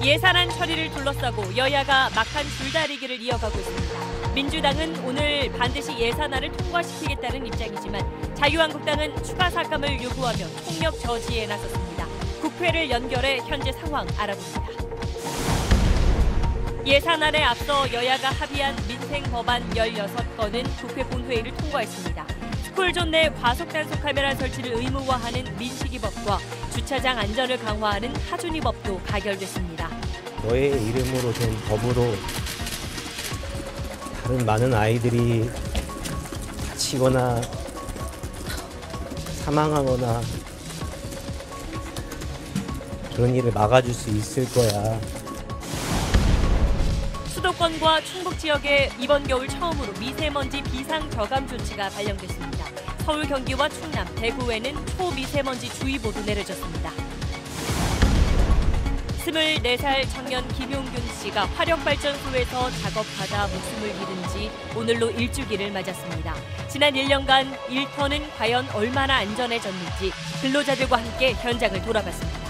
예산안 처리를 둘러싸고 여야가 막판 줄다리기를 이어가고 있습니다. 민주당은 오늘 반드시 예산안을 통과시키겠다는 입장이지만 자유한국당은 추가 삭감을 요구하며 폭력 저지에 나섰습니다. 국회를 연결해 현재 상황 알아봅니다. 예산안에 앞서 여야가 합의한 민생 법안 16건은 국회 본회의를 통과했습니다. 스쿨존 내 과속단속 카메라 설치를 의무화하는 민식이법과 주차장 안전을 강화하는 하준이법도 가결됐습니다. 너의 이름으로 된 법으로 다른 많은 아이들이 다치거나 사망하거나 그런 일을 막아줄 수 있을 거야. 수도권과 충북 지역에 이번 겨울 처음으로 미세먼지 비상 저감 조치가 발령됐습니다. 서울, 경기와 충남, 대구에는 초미세먼지 주의보도 내려졌습니다. 24살 청년 김용균 씨가 화력발전소에서 작업하다 목숨을 잃은 지 오늘로 일주기를 맞았습니다. 지난 1년간 일터는 과연 얼마나 안전해졌는지 근로자들과 함께 현장을 돌아봤습니다.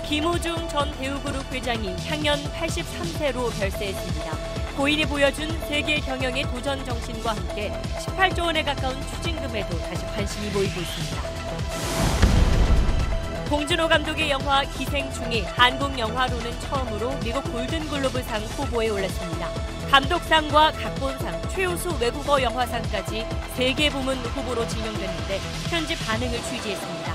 김우중 전 대우그룹 회장이 향년 83세로 별세했습니다. 고인이 보여준 세계 경영의 도전 정신과 함께 18조 원에 가까운 추징금에도 다시 관심이 모이고 있습니다. 봉준호 감독의 영화 기생충이 한국 영화로는 처음으로 미국 골든글로브상 후보에 올랐습니다. 감독상과 각본상, 최우수 외국어 영화상까지 3개 부문 후보로 지명됐는데 현지 반응을 취재했습니다.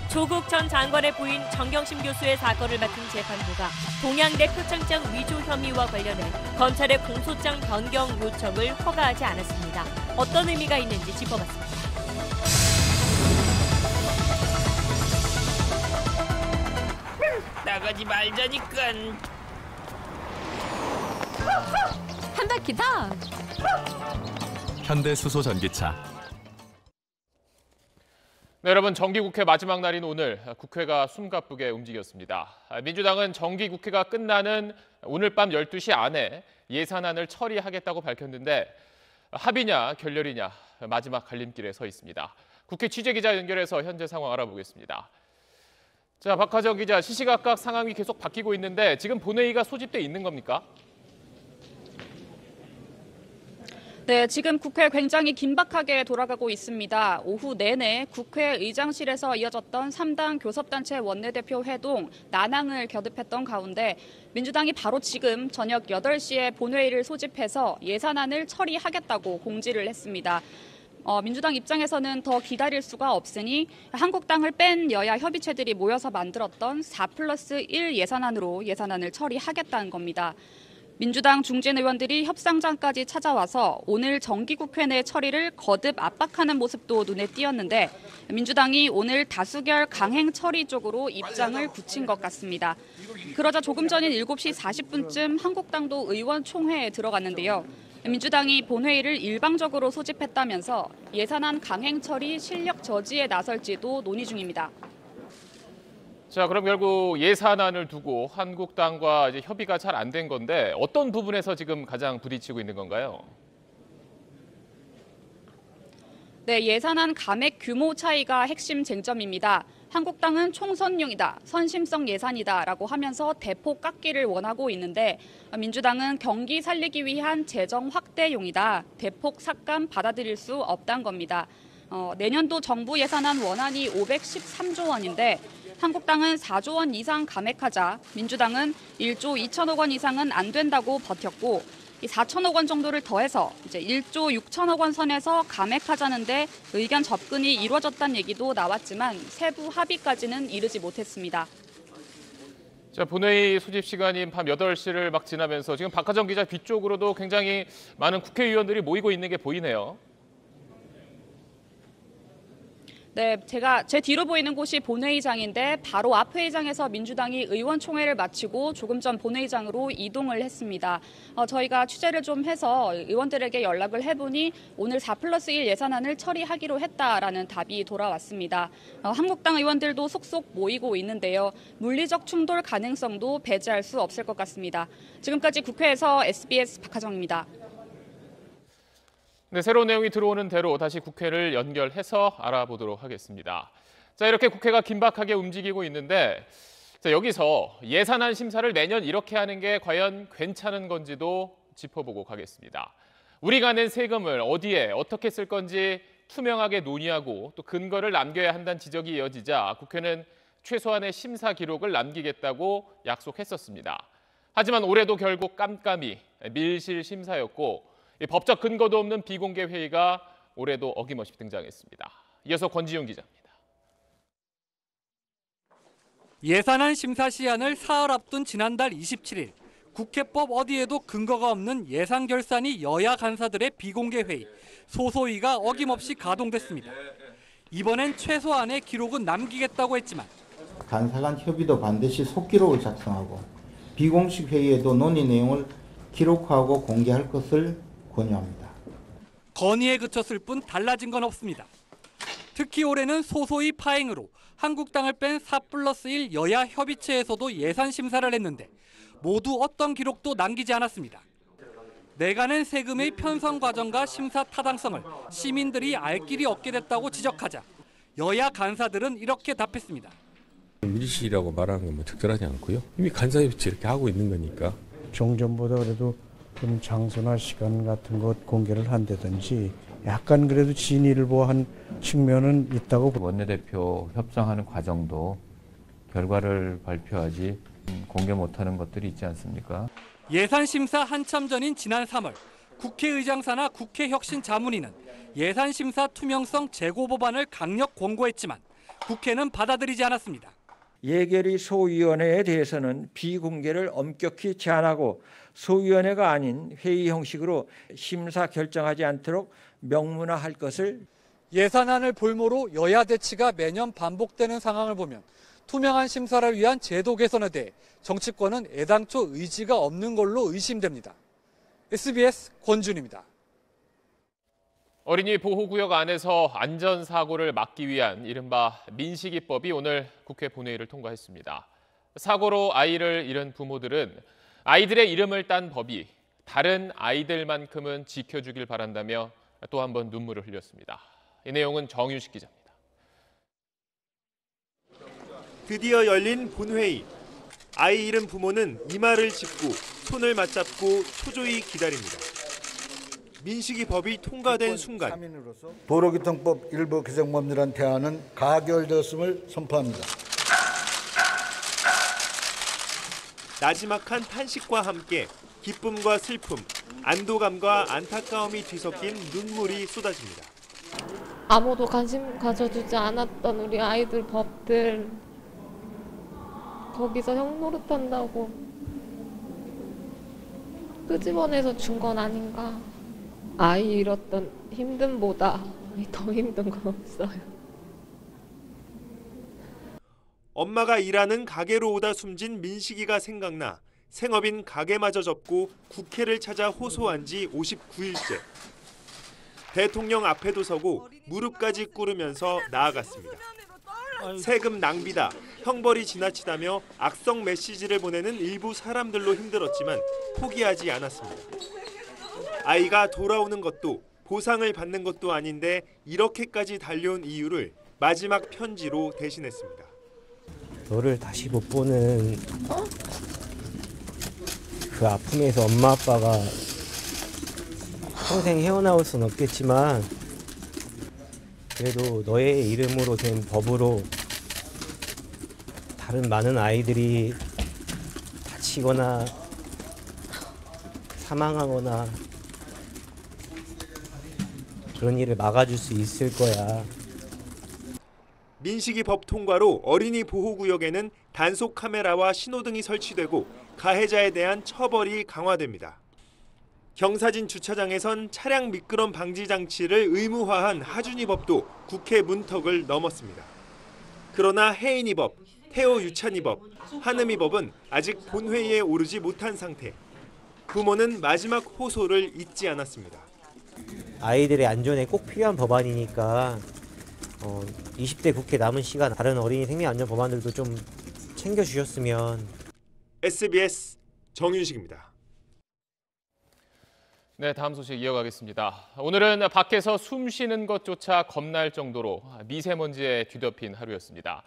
조국 전 장관의 부인 정경심 교수의 사건을 맡은 재판부가 동양대 표창장 위조 혐의와 관련해 검찰의 공소장 변경 요청을 허가하지 않았습니다. 어떤 의미가 있는지 짚어봤습니다. 나가지 말자니까. 한 바퀴 더. 현대수소전기차. 네, 여러분, 정기국회 마지막 날인 오늘 국회가 숨가쁘게 움직였습니다. 민주당은 정기국회가 끝나는 오늘 밤 12시 안에 예산안을 처리하겠다고 밝혔는데 합의냐 결렬이냐 마지막 갈림길에 서 있습니다. 국회 취재기자 연결해서 현재 상황 알아보겠습니다. 자, 박하정 기자, 시시각각 상황이 계속 바뀌고 있는데 지금 본회의가 소집돼 있는 겁니까? 네, 지금 국회 굉장히 긴박하게 돌아가고 있습니다. 오후 내내 국회 의장실에서 이어졌던 3당 교섭단체 원내대표 회동 난항을 겨듭했던 가운데 민주당이 바로 지금 저녁 8시에 본회의를 소집해서 예산안을 처리하겠다고 공지를 했습니다. 민주당 입장에서는 더 기다릴 수가 없으니 한국당을 뺀 여야 협의체들이 모여서 만들었던 4+1 예산안으로 예산안을 처리하겠다는 겁니다. 민주당 중진 의원들이 협상장까지 찾아와서 오늘 정기국회 내 처리를 거듭 압박하는 모습도 눈에 띄었는데 민주당이 오늘 다수결 강행 처리 쪽으로 입장을 굳힌 것 같습니다. 그러자 조금 전인 7시 40분쯤 한국당도 의원총회에 들어갔는데요. 민주당이 본회의를 일방적으로 소집했다면서 예산안 강행 처리 실력 저지에 나설지도 논의 중입니다. 자, 그럼 결국 예산안을 두고 한국당과 이제 협의가 잘 안 된 건데 어떤 부분에서 지금 가장 부딪히고 있는 건가요? 네, 예산안 감액 규모 차이가 핵심 쟁점입니다. 한국당은 총선용이다, 선심성 예산이다라고 하면서 대폭 깎기를 원하고 있는데 민주당은 경기 살리기 위한 재정 확대용이다, 대폭 삭감 받아들일 수 없다는 겁니다. 내년도 정부 예산안 원안이 513조 원인데 한국당은 4조 원 이상 감액하자 민주당은 1조 2천억 원 이상은 안 된다고 버텼고 4천억 원 정도를 더해서 이제 1조 6천억 원 선에서 감액하자는데 의견 접근이 이루어졌다는 얘기도 나왔지만 세부 합의까지는 이르지 못했습니다. 자, 본회의 소집 시간인 밤 8시를 막 지나면서 지금 박하정 기자 뒤쪽으로도 굉장히 많은 국회의원들이 모이고 있는 게 보이네요. 네, 제 뒤로 보이는 곳이 본회의장인데 바로 앞 회의장에서 민주당이 의원총회를 마치고 조금 전 본회의장으로 이동을 했습니다. 저희가 취재를 좀 해서 의원들에게 연락을 해보니 오늘 4+1 예산안을 처리하기로 했다라는 답이 돌아왔습니다. 한국당 의원들도 속속 모이고 있는데요. 물리적 충돌 가능성도 배제할 수 없을 것 같습니다. 지금까지 국회에서 SBS 박하정입니다. 네, 새로운 내용이 들어오는 대로 다시 국회를 연결해서 알아보도록 하겠습니다. 자, 이렇게 국회가 긴박하게 움직이고 있는데 자, 여기서 예산안 심사를 매년 이렇게 하는 게 과연 괜찮은 건지도 짚어보고 가겠습니다. 우리가 낸 세금을 어디에 어떻게 쓸 건지 투명하게 논의하고 또 근거를 남겨야 한다는 지적이 이어지자 국회는 최소한의 심사 기록을 남기겠다고 약속했었습니다. 하지만 올해도 결국 깜깜이 밀실 심사였고 법적 근거도 없는 비공개 회의가 올해도 어김없이 등장했습니다. 이어서 권지윤 기자입니다. 예산안 심사 시한을 사흘 앞둔 지난달 27일 국회법 어디에도 근거가 없는 예산 결산이 여야 간사들의 비공개 회의, 소소위가 어김없이 가동됐습니다. 이번엔 최소한의 기록은 남기겠다고 했지만 간사 간 협의도 반드시 속기록을 작성하고 비공식 회의에도 논의 내용을 기록하고 공개할 것을 권유합니다. 건의에 그쳤을 뿐 달라진 건 없습니다. 특히 올해는 소소위 파행으로 한국당을 뺀 4+1 여야 협의체에서도 예산 심사를 했는데 모두 어떤 기록도 남기지 않았습니다. 내가 낸 세금의 편성 과정과 심사 타당성을 시민들이 알 길이 없게 됐다고 지적하자 여야 간사들은 이렇게 답했습니다. 밀실이라고 말하는 건 뭐 특별하지 않고요. 이미 간사협의체 이렇게 하고 있는 거니까. 종전보다 그래도 좀 장소나 시간 같은 것 공개를 한다든지 약간 그래도 진일보한 측면은 있다고. 원내대표 협상하는 과정도 결과를 발표하지 공개 못하는 것들이 있지 않습니까? 예산 심사 한참 전인 지난 3월 국회의장사나 국회혁신자문위는 예산 심사 투명성 제고 법안을 강력 권고했지만 국회는 받아들이지 않았습니다. 예결위 소위원회에 대해서는 비공개를 엄격히 제한하고 소위원회가 아닌 회의 형식으로 심사 결정하지 않도록 명문화할 것을. 예산안을 볼모로 여야 대치가 매년 반복되는 상황을 보면 투명한 심사를 위한 제도 개선에 대해 정치권은 애당초 의지가 없는 걸로 의심됩니다. SBS 권준입니다. 어린이 보호구역 안에서 안전사고를 막기 위한 이른바 민식이법이 오늘 국회 본회의를 통과했습니다. 사고로 아이를 잃은 부모들은 아이들의 이름을 딴 법이 다른 아이들만큼은 지켜주길 바란다며 또 한 번 눈물을 흘렸습니다. 이 내용은 정유식 기자입니다. 드디어 열린 본회의. 아이 잃은 부모는 이마를 짚고 손을 맞잡고 초조히 기다립니다. 민식이 법이 통과된 순간 도로교통법 일부 개정법률안 대안은 가결되었음을 선포합니다. 나지막한 탄식과 함께 기쁨과 슬픔, 안도감과 안타까움이 뒤섞인 눈물이 쏟아집니다. 아무도 관심 가져주지 않았던 우리 아이들 법들 거기서 형 노릇한다고 끄집어내서 준 건 아닌가. 아이 잃었던 힘듦보다 더 힘든 건 없어요. 엄마가 일하는 가게로 오다 숨진 민식이가 생각나 생업인 가게마저 접고 국회를 찾아 호소한 지 59일째. 대통령 앞에도 서고 무릎까지 꿇으면서 나아갔습니다. 세금 낭비다, 형벌이 지나치다며 악성 메시지를 보내는 일부 사람들로 힘들었지만 포기하지 않았습니다. 아이가 돌아오는 것도 보상을 받는 것도 아닌데 이렇게까지 달려온 이유를 마지막 편지로 대신했습니다. 너를 다시 못 보는 그 아픔에서 엄마 아빠가 평생 헤어나올 순 없겠지만 그래도 너의 이름으로 된 법으로 다른 많은 아이들이 다치거나 사망하거나 그런 일을 막아줄 수 있을 거야. 민식이 법 통과로 어린이 보호구역에는 단속 카메라와 신호등이 설치되고 가해자에 대한 처벌이 강화됩니다. 경사진 주차장에선 차량 미끄럼 방지 장치를 의무화한 하준이 법도 국회 문턱을 넘었습니다. 그러나 혜인이 법, 태호 유찬이 법, 한음이 법은 아직 본회의에 오르지 못한 상태. 부모는 마지막 호소를 잊지 않았습니다. 아이들의 안전에 꼭 필요한 법안이니까 20대 국회 남은 시간 다른 어린이 생명 안전 법안들도 좀 챙겨주셨으면. SBS 정윤식입니다. 네, 다음 소식 이어가겠습니다. 오늘은 밖에서 숨 쉬는 것조차 겁날 정도로 미세먼지에 뒤덮인 하루였습니다.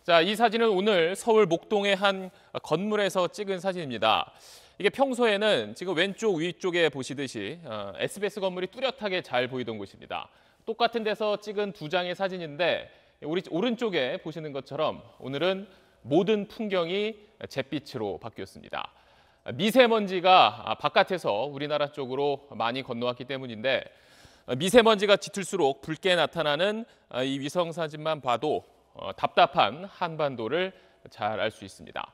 자, 이 사진은 오늘 서울 목동의 한 건물에서 찍은 사진입니다. 이게 평소에는 지금 왼쪽 위쪽에 보시듯이 SBS 건물이 뚜렷하게 잘 보이던 곳입니다. 똑같은 데서 찍은 두 장의 사진인데 우리 오른쪽에 보시는 것처럼 오늘은 모든 풍경이 잿빛으로 바뀌었습니다. 미세먼지가 바깥에서 우리나라 쪽으로 많이 건너왔기 때문인데 미세먼지가 짙을수록 붉게 나타나는 이 위성 사진만 봐도 답답한 한반도를 잘 알 수 있습니다.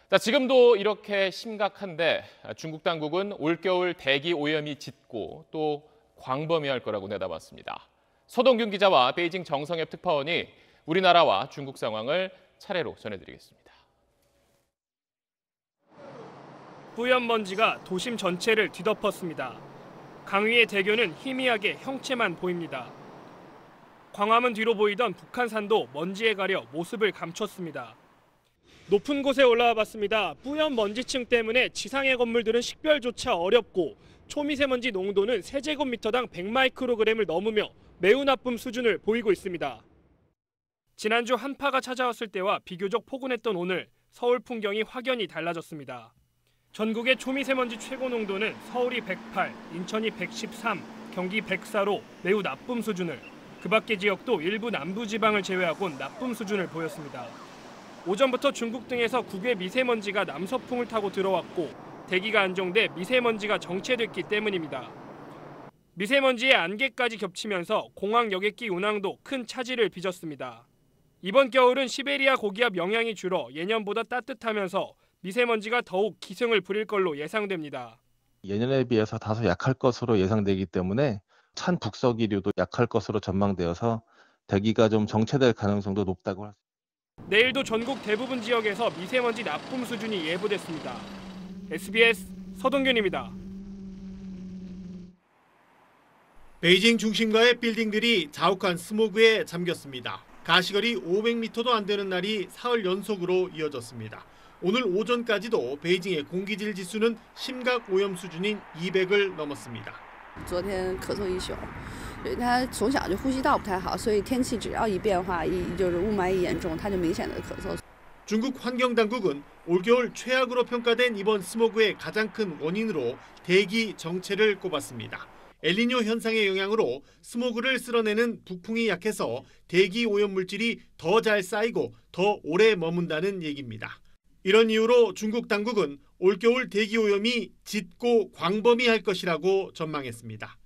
자, 지금도 이렇게 심각한데 중국 당국은 올겨울 대기 오염이 짙고 또 광범위할 거라고 내다봤습니다. 서동균 기자와 베이징 정성엽 특파원이 우리나라와 중국 상황을 차례로 전해드리겠습니다. 뿌연 먼지가 도심 전체를 뒤덮었습니다. 강위의 대교는 희미하게 형체만 보입니다. 광화문 뒤로 보이던 북한산도 먼지에 가려 모습을 감췄습니다. 높은 곳에 올라와 봤습니다. 뿌연 먼지층 때문에 지상의 건물들은 식별조차 어렵고 초미세먼지 농도는 세제곱미터당 100마이크로그램을 넘으며 매우 나쁨 수준을 보이고 있습니다. 지난주 한파가 찾아왔을 때와 비교적 포근했던 오늘 서울 풍경이 확연히 달라졌습니다. 전국의 초미세먼지 최고 농도는 서울이 108, 인천이 113, 경기 104로 매우 나쁨 수준을, 그 밖의 지역도 일부 남부지방을 제외하곤 나쁨 수준을 보였습니다. 오전부터 중국 등에서 국외 미세먼지가 남서풍을 타고 들어왔고 대기가 안정돼 미세먼지가 정체됐기 때문입니다. 미세먼지의 안개까지 겹치면서 공항 여객기 운항도 큰 차질을 빚었습니다. 이번 겨울은 시베리아 고기압 영향이 줄어 예년보다 따뜻하면서 미세먼지가 더욱 기승을 부릴 걸로 예상됩니다. 예년에 비해서 다소 약할 것으로 예상되기 때문에 찬 북서기류도 약할 것으로 전망되어서 대기가 좀 정체될 가능성도 높다고 할 수 있습니다. 내일도 전국 대부분 지역에서 미세먼지 나쁨 수준이 예보됐습니다. SBS 서동균입니다. 베이징 중심가의 빌딩들이 자욱한 스모그에 잠겼습니다. 가시거리 500m도 안 되는 날이 사흘 연속으로 이어졌습니다. 오늘 오전까지도 베이징의 공기질 지수는 심각 오염 수준인 200을 넘었습니다. 昨天咳嗽一宿，他从小就呼吸道不太好，所以天气只要一变化，就是雾霾一严重，他就明显的咳嗽。 중국 환경당국은 올겨울 최악으로 평가된 이번 스모그의 가장 큰 원인으로 대기 정체를 꼽았습니다. 엘니뇨 현상의 영향으로 스모그를 쓸어내는 북풍이 약해서 대기 오염 물질이 더 잘 쌓이고 더 오래 머문다는 얘기입니다. 이런 이유로 중국 당국은 올겨울 대기 오염이 짙고 광범위할 것이라고 전망했습니다.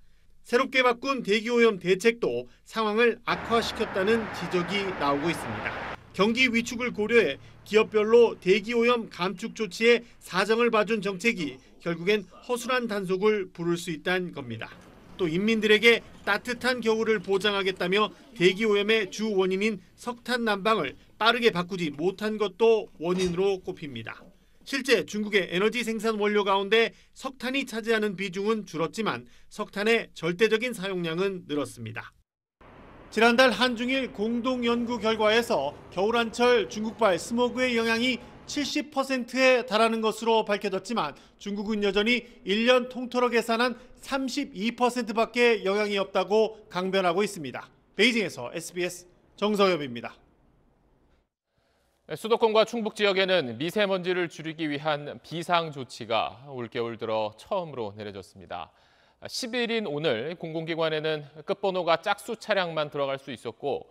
새롭게 바꾼 대기 오염 대책도 상황을 악화시켰다는 지적이 나오고 있습니다. 경기 위축을 고려해 기업별로 대기 오염 감축 조치에 사정을 봐준 정책이 결국엔 허술한 단속을 부를 수 있다는 겁니다. 또 인민들에게 따뜻한 겨울을 보장하겠다며 대기 오염의 주 원인인 석탄 난방을 빠르게 바꾸지 못한 것도 원인으로 꼽힙니다. 실제 중국의 에너지 생산 원료 가운데 석탄이 차지하는 비중은 줄었지만 석탄의 절대적인 사용량은 늘었습니다. 지난달 한중일 공동 연구 결과에서 겨울한철 중국발 스모그의 영향이 70%에 달하는 것으로 밝혀졌지만 중국은 여전히 1년 통틀어 계산한 32%밖에 영향이 없다고 강변하고 있습니다. 베이징에서 SBS 정성엽입니다. 수도권과 충북 지역에는 미세먼지를 줄이기 위한 비상 조치가 올겨울 들어 처음으로 내려졌습니다. 10일인 오늘 공공기관에는 끝번호가 짝수 차량만 들어갈 수 있었고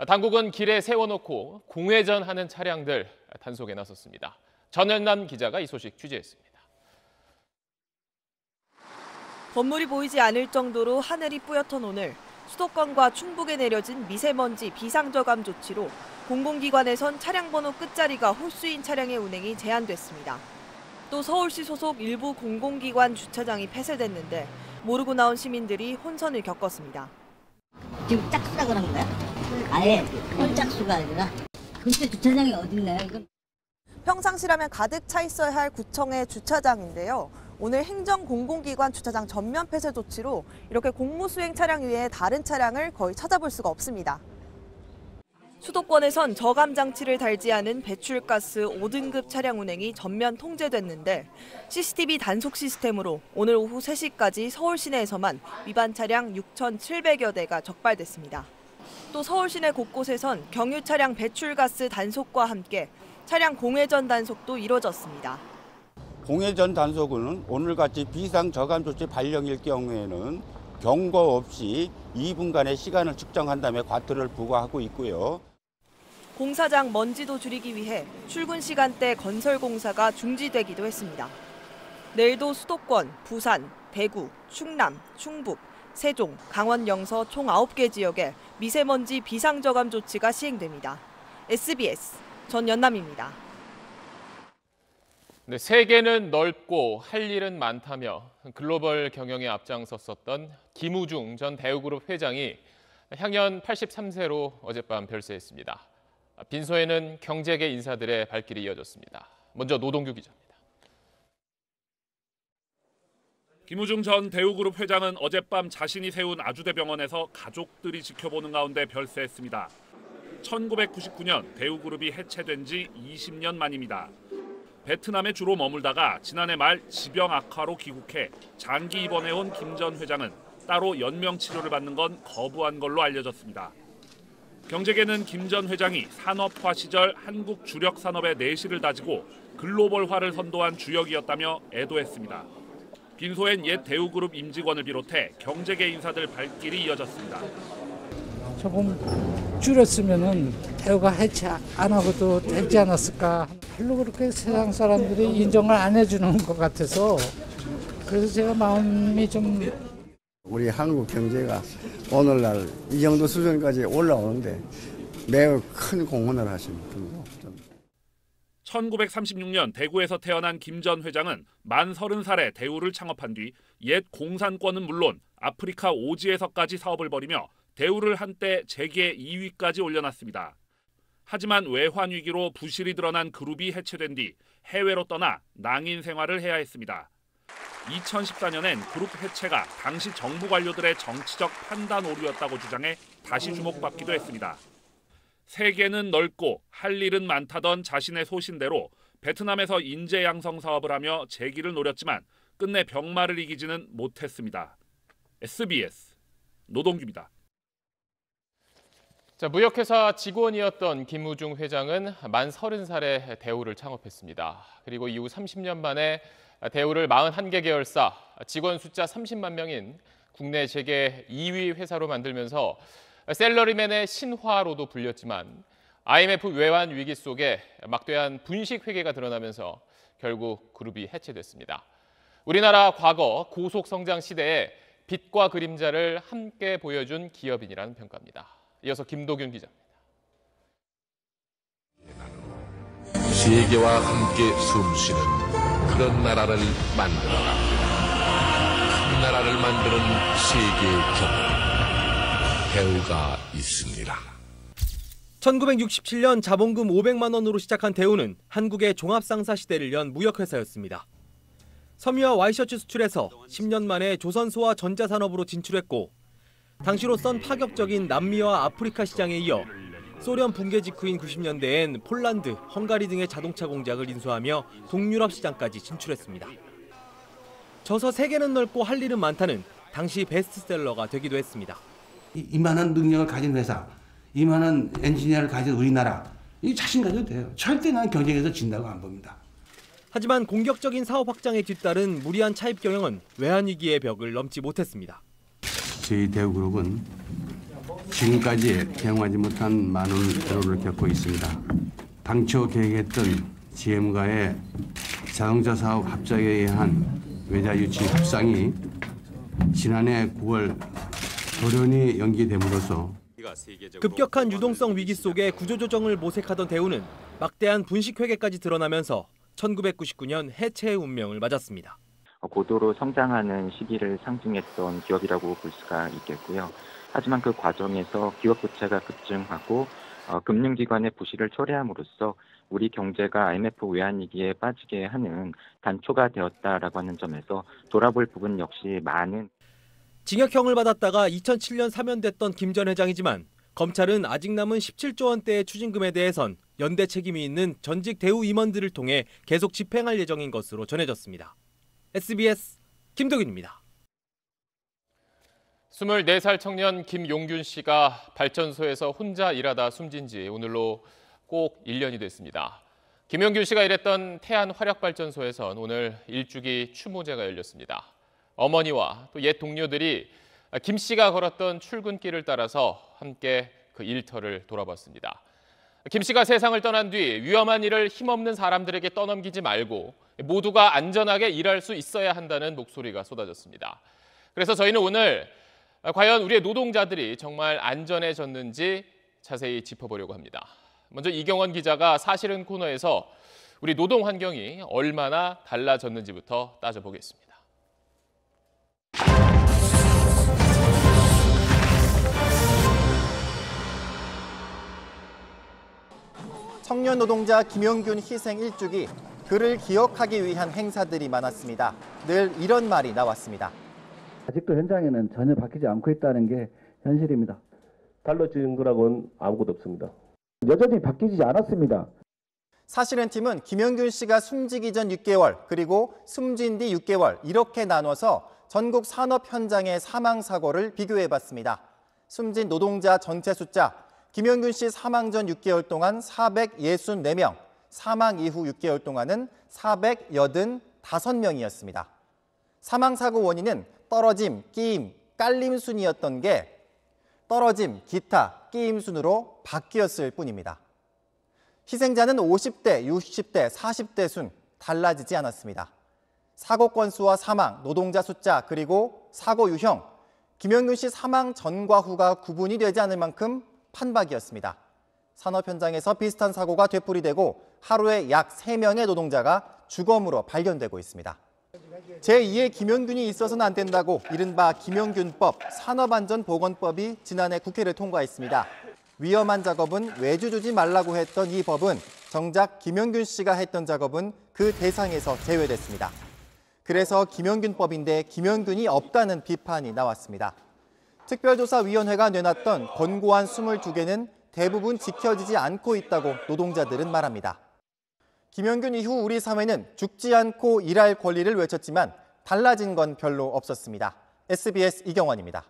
당국은 길에 세워놓고 공회전하는 차량들 단속에 나섰습니다. 전현남 기자가 이 소식 취재했습니다. 건물이 보이지 않을 정도로 하늘이 뿌옇던 오늘 수도권과 충북에 내려진 미세먼지 비상저감 조치로 공공기관에선 차량 번호 끝자리가 홀수인 차량의 운행이 제한됐습니다. 또 서울시 소속 일부 공공기관 주차장이 폐쇄됐는데 모르고 나온 시민들이 혼선을 겪었습니다. 지금 짝수라 그런 거야? 아예 짝수가 아니라 근처 주차장이 어딨나요? 이건? 평상시라면 가득 차 있어야 할 구청의 주차장인데요. 오늘 행정공공기관 주차장 전면 폐쇄 조치로 이렇게 공무수행 차량 외에 다른 차량을 거의 찾아볼 수가 없습니다. 수도권에선 저감 장치를 달지 않은 배출가스 5등급 차량 운행이 전면 통제됐는데 CCTV 단속 시스템으로 오늘 오후 3시까지 서울 시내에서만 위반 차량 6,700여 대가 적발됐습니다. 또 서울 시내 곳곳에선 경유 차량 배출가스 단속과 함께 차량 공회전 단속도 이뤄졌습니다. 공회전 단속은 오늘같이 비상 저감 조치 발령일 경우에는 경고 없이 2분간의 시간을 측정한 다음에 과태료를 부과하고 있고요. 공사장 먼지도 줄이기 위해 출근 시간대 건설 공사가 중지되기도 했습니다. 내일도 수도권, 부산, 대구, 충남, 충북, 세종, 강원 영서 총 9개 지역에 미세먼지 비상저감 조치가 시행됩니다. SBS 전연남입니다. 네, 세계는 넓고 할 일은 많다며 글로벌 경영에 앞장섰었던 김우중 전 대우그룹 회장이 향년 83세로 어젯밤 별세했습니다. 빈소에는 경제계 인사들의 발길이 이어졌습니다. 먼저 노동규 기자입니다. 김우중 전 대우그룹 회장은 어젯밤 자신이 세운 아주대병원에서 가족들이 지켜보는 가운데 별세했습니다. 1999년 대우그룹이 해체된 지 20년 만입니다. 베트남에 주로 머물다가 지난해 말 지병 악화로 귀국해 장기 입원해온 김 전 회장은 따로 연명 치료를 받는 건 거부한 걸로 알려졌습니다. 경제계는 김 전 회장이 산업화 시절 한국 주력 산업의 내실을 다지고 글로벌화를 선도한 주역이었다며 애도했습니다. 빈소엔 옛 대우그룹 임직원을 비롯해 경제계 인사들 발길이 이어졌습니다. 조금 줄였으면은 대우가 해체 안 하고도 되지 않았을까. 별로 그렇게 세상 사람들이 인정을 안 해주는 것 같아서 그래서 제가 마음이 좀. 우리 한국 경제가 오늘날 이 정도 수준까지 올라오는데 매우 큰 공헌을 하신 분이고. 1936년 대구에서 태어난 김 전 회장은 만 30살에 대우를 창업한 뒤 옛 공산권은 물론 아프리카 오지에서까지 사업을 벌이며 대우를 한때 재계 2위까지 올려놨습니다. 하지만 외환 위기로 부실이 드러난 그룹이 해체된 뒤 해외로 떠나 낭인 생활을 해야 했습니다. 2014년엔 그룹 해체가 당시 정부 관료들의 정치적 판단 오류였다고 주장해 다시 주목받기도 했습니다. 세계는 넓고 할 일은 많다던 자신의 소신대로 베트남에서 인재 양성 사업을 하며 재기를 노렸지만 끝내 병마를 이기지는 못했습니다. SBS 노동규입니다. 자, 무역회사 직원이었던 김우중 회장은 만 30살에 대우를 창업했습니다. 그리고 이후 30년 만에 대우를 41개 계열사, 직원 숫자 30만 명인 국내 재계 2위 회사로 만들면서 셀러리맨의 신화로도 불렸지만 IMF 외환 위기 속에 막대한 분식 회계가 드러나면서 결국 그룹이 해체됐습니다. 우리나라 과거 고속 성장 시대에 빛과 그림자를 함께 보여준 기업인이라는 평가입니다. 이어서 김도균 기자입니다. 세계와 함께 숨쉬는 그런 나라를 만들어라. 큰 나라를 만드는 세계 경영. 대우가 있습니다. 1967년 자본금 500만 원으로 시작한 대우는 한국의 종합상사 시대를 연 무역회사였습니다. 섬유와 와이셔츠 수출에서 10년 만에 조선소와 전자산업으로 진출했고 당시로선 파격적인 남미와 아프리카 시장에 이어 소련 붕괴 직후인 90년대엔 폴란드, 헝가리 등의 자동차 공장을 인수하며 동유럽 시장까지 진출했습니다. 저서 세계는 넓고 할 일은 많다는 당시 베스트셀러가 되기도 했습니다. 이만한 능력을 가진 회사, 이만한 엔지니어를 가진 우리나라, 이 자신 가져도 돼요. 절대 난 경쟁에서 진다고 안 봅니다. 하지만 공격적인 사업 확장에 뒤따른 무리한 차입 경영은 외환위기의 벽을 넘지 못했습니다. 저희 대우그룹은 지금까지 경험하지 못한 많은 애로를 겪고 있습니다. 당초 계획했던 GM과의 자동차 사업 합작에 의한 외자 유치 협상이 지난해 9월 돌연히 연기됨으로써 급격한 유동성 위기 속에 구조조정을 모색하던 대우는 막대한 분식 회계까지 드러나면서 1999년 해체의 운명을 맞았습니다. 고도로 성장하는 시기를 상징했던 기업이라고 볼 수가 있겠고요. 하지만 그 과정에서 기업 부채가 급증하고 금융기관의 부실을 초래함으로써 우리 경제가 IMF 외환위기에 빠지게 하는 단초가 되었다라고 하는 점에서 돌아볼 부분 역시 많은. 징역형을 받았다가 2007년 사면됐던 김 전 회장이지만 검찰은 아직 남은 17조 원대의 추징금에 대해선 연대 책임이 있는 전직 대우 임원들을 통해 계속 집행할 예정인 것으로 전해졌습니다. SBS 김덕윤입니다. 24살 청년 김용균 씨가 발전소에서 혼자 일하다 숨진 지 오늘로 꼭 1년이 됐습니다. 김용균 씨가 일했던 태안화력발전소에선 오늘 일주기 추모제가 열렸습니다. 어머니와 또 옛 동료들이 김 씨가 걸었던 출근길을 따라서 함께 그 일터를 돌아봤습니다. 김 씨가 세상을 떠난 뒤 위험한 일을 힘없는 사람들에게 떠넘기지 말고 모두가 안전하게 일할 수 있어야 한다는 목소리가 쏟아졌습니다. 그래서 저희는 오늘 과연 우리의 노동자들이 정말 안전해졌는지 자세히 짚어보려고 합니다. 먼저 이경원 기자가 사실은 코너에서 우리 노동 환경이 얼마나 달라졌는지부터 따져보겠습니다. 청년 노동자 김용균 희생 일주기, 그를 기억하기 위한 행사들이 많았습니다. 늘 이런 말이 나왔습니다. 아직도 현장에는 전혀 바뀌지 않고 있다는 게 현실입니다. 달라진 거라고는 아무것도 없습니다. 여전히 바뀌지 않았습니다. 사실은 팀은 김용균 씨가 숨지기 전 6개월, 그리고 숨진 뒤 6개월 이렇게 나눠서 전국 산업 현장의 사망 사고를 비교해봤습니다. 숨진 노동자 전체 숫자, 김용균 씨 사망 전 6개월 동안 464명, 사망 이후 6개월 동안은 485명이었습니다. 사망 사고 원인은 떨어짐, 끼임, 깔림 순이었던 게 떨어짐, 기타, 끼임 순으로 바뀌었을 뿐입니다. 희생자는 50대, 60대, 40대 순 달라지지 않았습니다. 사고 건수와 사망, 노동자 숫자, 그리고 사고 유형, 김용균 씨 사망 전과 후가 구분이 되지 않을 만큼 판박이었습니다. 산업 현장에서 비슷한 사고가 되풀이되고 하루에 약 3명의 노동자가 주검으로 발견되고 있습니다. 제2의 김용균이 있어서는 안 된다고 이른바 김용균법, 산업안전보건법이 지난해 국회를 통과했습니다. 위험한 작업은 외주 주지 말라고 했던 이 법은 정작 김용균 씨가 했던 작업은 그 대상에서 제외됐습니다. 그래서 김용균법인데 김용균이 없다는 비판이 나왔습니다. 특별조사위원회가 내놨던 권고안 22개는 대부분 지켜지지 않고 있다고 노동자들은 말합니다. 김용균 이후 우리 사회는 죽지 않고 일할 권리를 외쳤지만 달라진 건 별로 없었습니다. SBS 이경원입니다.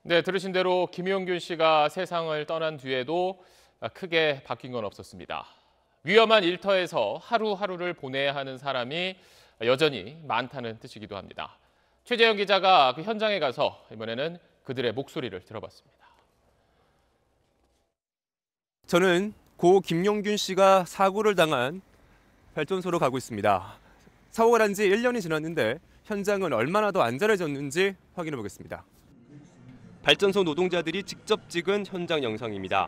네, 들으신 대로 김용균 씨가 세상을 떠난 뒤에도 크게 바뀐 건 없었습니다. 위험한 일터에서 하루하루를 보내야 하는 사람이 여전히 많다는 뜻이기도 합니다. 최재영 기자가 그 현장에 가서 이번에는 그들의 목소리를 들어봤습니다. 저는 고 김용균 씨가 사고를 당한 발전소로 가고 있습니다. 사고가 난 지 1년이 지났는데 현장은 얼마나 더 안전해졌는지 확인해 보겠습니다. 발전소 노동자들이 직접 찍은 현장 영상입니다.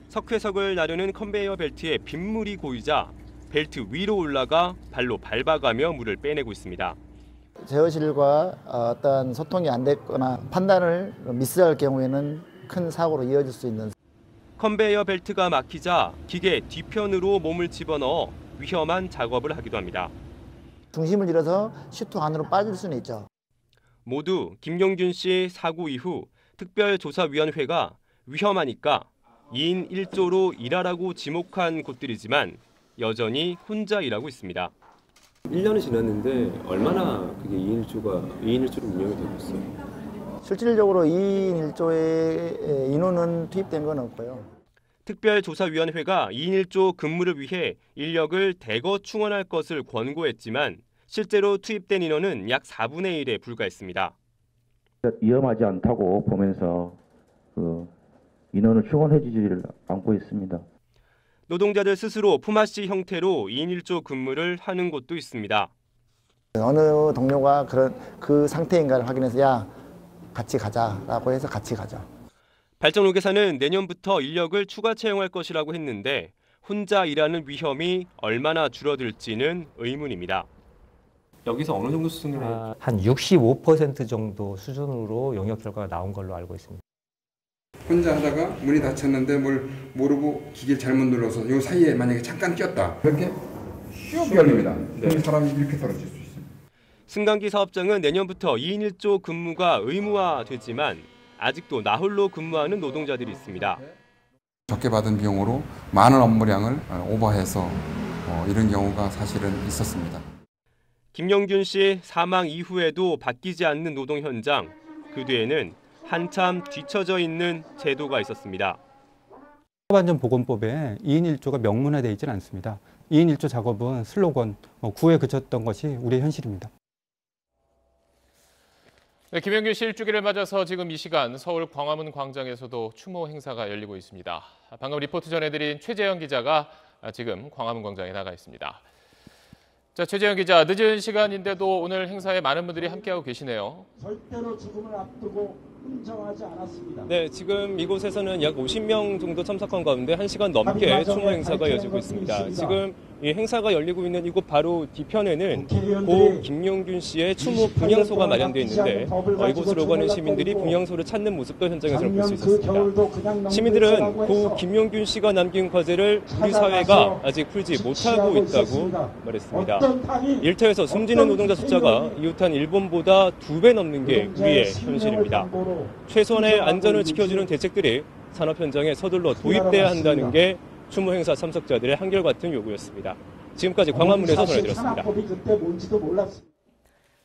석회석을 나르는 컨베이어 벨트에 빗물이 고이자 벨트 위로 올라가 발로 밟아가며 물을 빼내고 있습니다. 제어실과 어떤 소통이 안 됐거나 판단을 미스할 경우에는 큰 사고로 이어질 수 있는. 컨베이어 벨트가 막히자 기계 뒤편으로 몸을 집어넣어 위험한 작업을 하기도 합니다. 중심을 잃어서 슈트 안으로 빠질 수는 있죠. 모두 김용균 씨 사고 이후 특별조사위원회가 위험하니까 2인 1조로 일하라고 지목한 곳들이지만 여전히 혼자 일하고 있습니다. 1년이 지났는데 얼마나 그게 2인 1조로 운영이 되고 있어요? 실질적으로 2인 1조의 인원은 투입된 건 없고요. 특별조사위원회가 2인 1조 근무를 위해 인력을 대거 충원할 것을 권고했지만 실제로 투입된 인원은 약 4분의 1에 불과했습니다. 위험하지 않다고 보면서 인원을 충원해주지를 않고 있습니다. 노동자들 스스로 품앗이 형태로 2인 1조 근무를 하는 곳도 있습니다. 어느 동료가 그 상태인가를 확인해서 야 같이 가자라고 해서 같이 가죠. 발전노계사는 내년부터 인력을 추가 채용할 것이라고 했는데 혼자 일하는 위험이 얼마나 줄어들지는 의문입니다. 여기서 어느 정도 수준으로? 한 65% 정도 수준으로 용역 결과가 나온 걸로 알고 있습니다. 혼자 하다가 문이 닫혔는데 뭘 모르고 기계를 잘못 눌러서 이 사이에 만약에 잠깐 꼈다. 이렇게 쭉 열립니다. 그럼 사람이 이렇게 떨어질 수 있습니다. 승강기 사업장은 내년부터 2인 1조 근무가 의무화되지만 아직도 나홀로 근무하는 노동자들이 있습니다. 적게 받은 비용으로 많은 업무량을 오버해서 이런 경우가 사실은 있었습니다. 김영균 씨 사망 이후에도 바뀌지 않는 노동 현장, 그 뒤에는 한참 뒤처져 있는 제도가 있었습니다. 산업안전보건법에 2인 1조가 명문화되어 있지는 않습니다. 2인 1조 작업은 슬로건, 구에 그쳤던 것이 우리의 현실입니다. 네, 김영균 씨 일주기를 맞아서 지금 이 시간 서울 광화문 광장에서도 추모 행사가 열리고 있습니다. 방금 리포트 전해드린 최재영 기자가 지금 광화문 광장에 나가 있습니다. 자, 최재영 기자, 늦은 시간인데도 오늘 행사에 많은 분들이 함께하고 계시네요. 절대로 죽음을 앞두고 흥정하지 않았습니다. 네, 지금 이곳에서는 약 50명 정도 참석한 가운데 1시간 넘게 추모 행사가 이어지고 있습니다. 지금 이 행사가 열리고 있는 이곳 바로 뒤편에는 고 김용균 씨의 추모 분향소가 마련되어 있는데 이곳으로 가는 시민들이 분향소를 찾는 모습도 현장에서 볼 수 있었습니다. 시민들은 고 김용균 씨가 남긴 과제를 우리 사회가 아직 풀지 못하고 있다고 말했습니다. 일터에서 숨지는 노동자 숫자가 이웃한 일본보다 2배 넘는 게 우리의 현실입니다. 최소한의 안전을 지켜주는 대책들이 산업 현장에 서둘러 도입돼야 한다는 게 추모 행사 참석자들의 한결같은 요구였습니다. 지금까지 광화문에서 전해드렸습니다.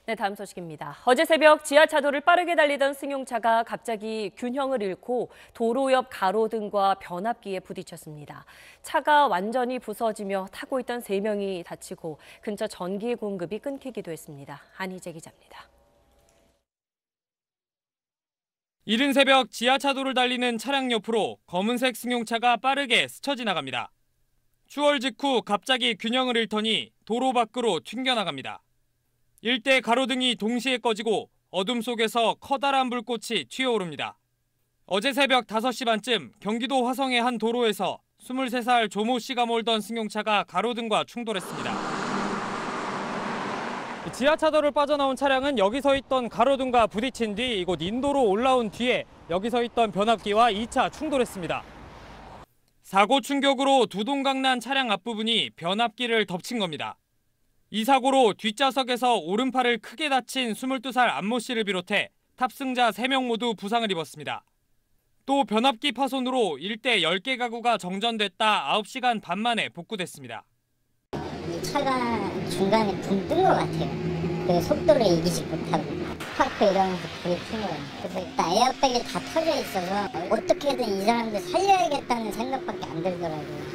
네, 다음 소식입니다. 어제 새벽 지하차도를 빠르게 달리던 승용차가 갑자기 균형을 잃고 도로 옆 가로등과 변압기에 부딪혔습니다. 차가 완전히 부서지며 타고 있던 3명이 다치고 근처 전기 공급이 끊기기도 했습니다. 안희재 기자입니다. 이른 새벽 지하차도를 달리는 차량 옆으로 검은색 승용차가 빠르게 스쳐 지나갑니다. 추월 직후 갑자기 균형을 잃더니 도로 밖으로 튕겨나갑니다. 일대 가로등이 동시에 꺼지고 어둠 속에서 커다란 불꽃이 튀어오릅니다. 어제 새벽 5시 반쯤 경기도 화성의 한 도로에서 23살 조모 씨가 몰던 승용차가 가로등과 충돌했습니다. 지하차도를 빠져나온 차량은 여기 서 있던 가로등과 부딪힌 뒤 이곳 인도로 올라온 뒤에 여기 서 있던 변압기와 2차 충돌했습니다. 사고 충격으로 두동강 난 차량 앞부분이 변압기를 덮친 겁니다. 이 사고로 뒷좌석에서 오른팔을 크게 다친 22살 안모 씨를 비롯해 탑승자 3명 모두 부상을 입었습니다. 또 변압기 파손으로 일대 10개 가구가 정전됐다 9시간 반 만에 복구됐습니다. 차가 중간에 붕 뜬 것 같아요. 그 속도를 이기지 못하고 파크 이러면서 불이 핀 거예요. 그래서 일단 에어백이 다 터져 있어서 어떻게든 이 사람들 살려야겠다는 생각밖에 안 들더라고요.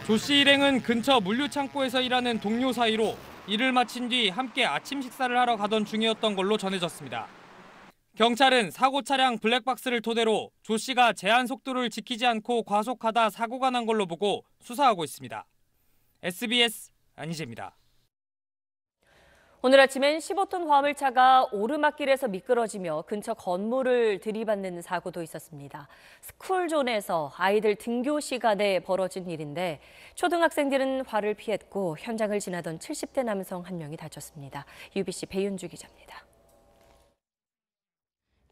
조 씨 일행은 근처 물류 창고에서 일하는 동료 사이로 일을 마친 뒤 함께 아침 식사를 하러 가던 중이었던 걸로 전해졌습니다. 경찰은 사고 차량 블랙박스를 토대로 조 씨가 제한 속도를 지키지 않고 과속하다 사고가 난 걸로 보고 수사하고 있습니다. SBS 안희재입니다. 오늘 아침엔 15톤 화물차가 오르막길에서 미끄러지며 근처 건물을 들이받는 사고도 있었습니다. 스쿨존에서 아이들 등교 시간에 벌어진 일인데 초등학생들은 화를 피했고 현장을 지나던 70대 남성 1명이 다쳤습니다. UBC 배윤주 기자입니다.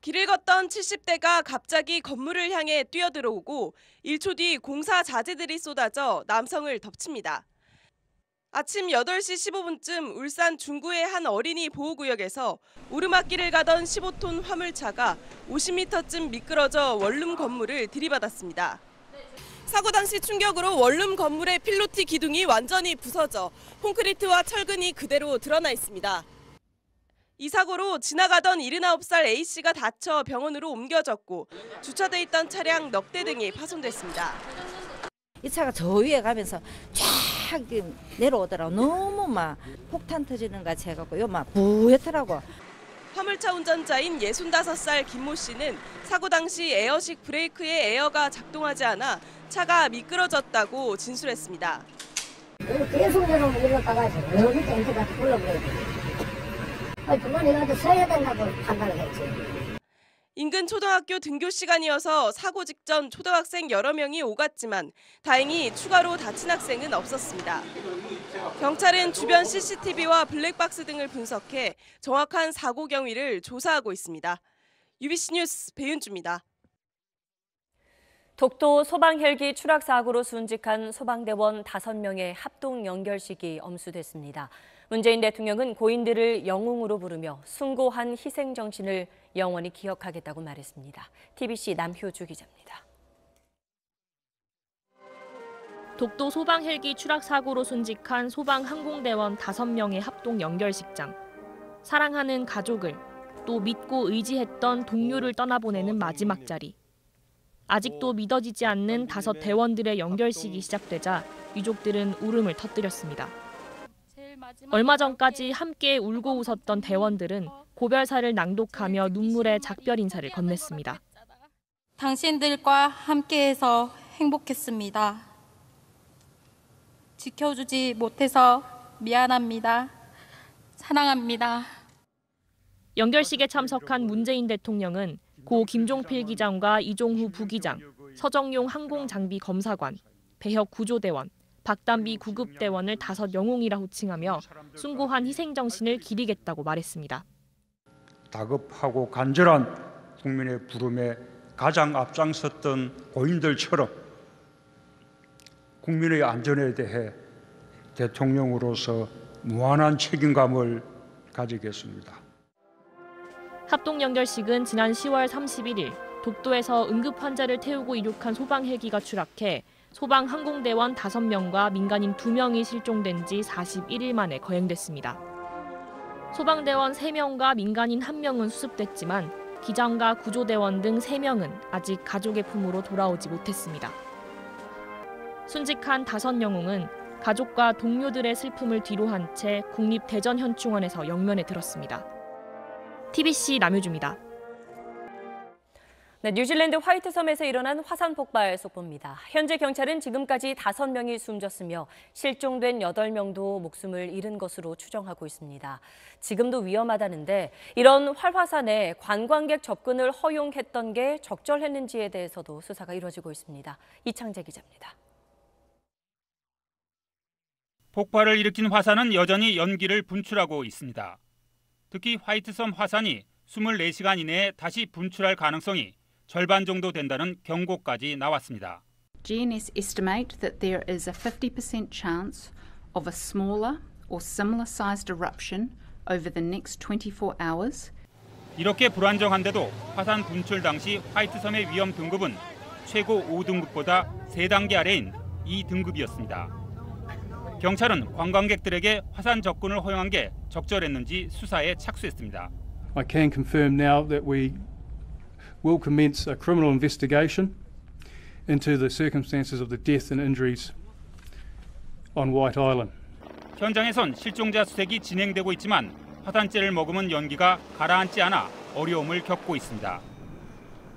길을 걷던 70대가 갑자기 건물을 향해 뛰어들어오고 1초 뒤 공사 자재들이 쏟아져 남성을 덮칩니다. 아침 8시 15분쯤 울산 중구의 한 어린이 보호구역에서 오르막길을 가던 15톤 화물차가 50m쯤 미끄러져 원룸 건물을 들이받았습니다. 사고 당시 충격으로 원룸 건물의 필로티 기둥이 완전히 부서져 콘크리트와 철근이 그대로 드러나 있습니다. 이 사고로 지나가던 79살 A씨가 다쳐 병원으로 옮겨졌고 주차돼 있던 차량 넉 대 등이 파손됐습니다. 이 차가 저 위에 가면서 쫙 내려오더라고. 너무 막 폭탄 터지는 같이 해갖고 요 막 부했더라고. 화물차 운전자인 65살 김모 씨는 사고 당시 에어식 브레이크의 에어가 작동하지 않아 차가 미끄러졌다고 진술했습니다. 계속 내려갔다가 여기 땡기가 불러버려요. 그만 이런데 서야 된다고 판단을 했지. 인근 초등학교 등교 시간이어서 사고 직전 초등학생 여러 명이 오갔지만 다행히 추가로 다친 학생은 없었습니다. 경찰은 주변 CCTV와 블랙박스 등을 분석해 정확한 사고 경위를 조사하고 있습니다. UBC 뉴스 배윤주입니다. 독도 소방 헬기 추락 사고로 순직한 소방대원 5명의 합동 연결식이 엄수됐습니다. 문재인 대통령은 고인들을 영웅으로 부르며 숭고한 희생 정신을 영원히 기억하겠다고 말했습니다. TBC 남효주 기자입니다. 독도 소방 헬기 추락 사고로 순직한 소방 항공대원 5명의 합동 연결식장. 사랑하는 가족을, 또 믿고 의지했던 동료를 떠나보내는 마지막 자리. 아직도 믿어지지 않는 5 대원들의 연결식이 시작되자 유족들은 울음을 터뜨렸습니다. 얼마 전까지 함께 울고 웃었던 대원들은 고별사를 낭독하며 눈물의 작별 인사를 건넸습니다. 당신들과 함께해서 행복했습니다. 지켜주지 못해서 미안합니다. 사랑합니다. 연결식에 참석한 문재인 대통령은 고 김종필 기장과 이종후 부기장, 서정용 항공장비검사관, 배혁 구조대원, 박단비 구급대원을 5 영웅이라 호칭하며 숭고한 희생정신을 기리겠다고 말했습니다. 다급하고 간절한 국민의 부름에 가장 앞장섰던 고인들처럼 국민의 안전에 대해 대통령으로서 무한한 책임감을 가지겠습니다. 합동 연결식은 지난 10월 31일 독도에서 응급 환자를 태우고 이륙한 소방 헬기가 추락해 소방 항공대원 5명과 민간인 2명이 실종된 지 41일 만에 거행됐습니다. 소방대원 3명과 민간인 1명은 수습됐지만 기장과 구조대원 등 3명은 아직 가족의 품으로 돌아오지 못했습니다. 순직한 5 영웅은 가족과 동료들의 슬픔을 뒤로한 채 국립대전현충원에서 영면에 들었습니다. TBC 남효주입니다. 네, 뉴질랜드 화이트섬에서 일어난 화산 폭발 속보입니다. 현재 경찰은 지금까지 5명이 숨졌으며 실종된 8명도 목숨을 잃은 것으로 추정하고 있습니다. 지금도 위험하다는데 이런 활화산에 관광객 접근을 허용했던 게 적절했는지에 대해서도 수사가 이루어지고 있습니다. 이창재 기자입니다. 폭발을 일으킨 화산은 여전히 연기를 분출하고 있습니다. 특히 화이트섬 화산이 24시간 이내에 다시 분출할 가능성이 절반 정도 된다는 경고까지 나왔습니다. GNS estimate that there is a 50% chance of a smaller or similar sized eruption over the next 24 hours. 이렇게 불안정한데도 화산 분출 당시 화이트섬의 위험 등급은 최고 5등급보다 3단계 아래인 2등급이었습니다. 경찰은 관광객들에게 화산 접근을 허용한 게 적절했는지 수사에 착수했습니다. I can confirm now that we will commence a criminal investigation into the circumstances of the death and injuries on White Island. 현장에선 실종자 수색이 진행되고 있지만 화산재를 머금은 연기가 가라앉지 않아 어려움을 겪고 있습니다.